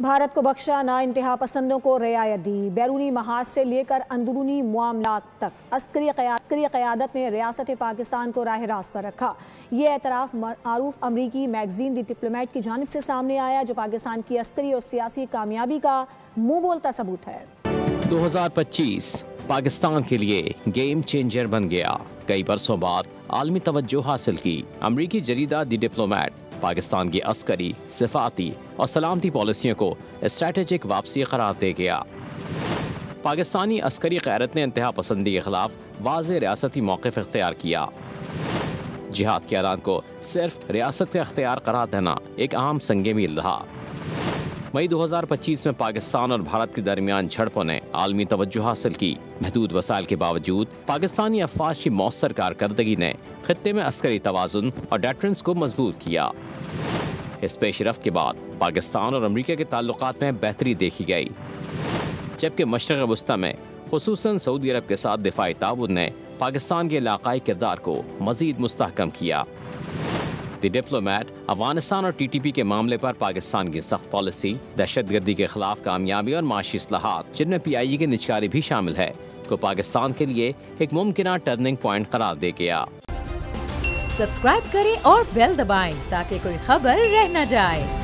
भारत को बख्शा, ना इंतहा पसंदों को रियायत दी। बैरूनी महाज से लेकर अंदरूनी मामलात तक अस्करी क़यादत ने रियासत पाकिस्तान को राह रास्त पर रखा। ये एतराफ़ मारूफ अमरीकी मैगज़ीन दी डिप्लोमेट की जानिब से सामने आया, जो पाकिस्तान की अस्करी और सियासी कामयाबी का मुंह बोलता सबूत है। 2025 पाकिस्तान के लिए गेम चेंजर बन गया। कई बरसों बाद आलमी तवज्जो हासिल की। अमरीकी जरीदा दी डिप्लोमेट पाकिस्तान की अस्करी, सिफाती और सलामती पॉलिसियों को स्ट्रैटेजिक वापसी करार दे गया। पाकिस्तानी अस्करी क़यादत ने इंतहा पसंदी के खिलाफ वाज़ेह रियासती मौक़िफ़ इख्तियार किया। जिहाद के ऐलान को सिर्फ रियासत का इख्तियार करार देना एक अहम संग मील रहा। मई 2025 में पाकिस्तान और भारत के दरमियान झड़पों ने आलमी तवज्जो हासिल की। महदूद वसाइल के बावजूद पाकिस्तानी अफ़वाज की मौसर कारकर्दगी ने खित्ते में अस्करी तवाज़ुन और डेटरेंस को मजबूत किया। इस पेशरफ्त के बाद पाकिस्तान और अमरीका के ताल्लुकात में बेहतरी देखी गई, जबकि मशरक़ वस्ती में खुसूसन सऊदी अरब के साथ दिफाई ताउन ने पाकिस्तान के इलाकाई किरदार को मज़ीद मुस्तहकम किया। द डिप्लोमेट अफगानिस्तान और TTP के मामले पर पाकिस्तान की सख्त पॉलिसी, दहशतगर्दी के खिलाफ कामयाबी और माशी इस्लाहात, जिनमें PIE की निजकारी भी शामिल है, को पाकिस्तान के लिए एक मुमकिन टर्निंग पॉइंट करार दे गया। सब्सक्राइब करें और बेल दबाएं ताकि कोई खबर रह न जाए।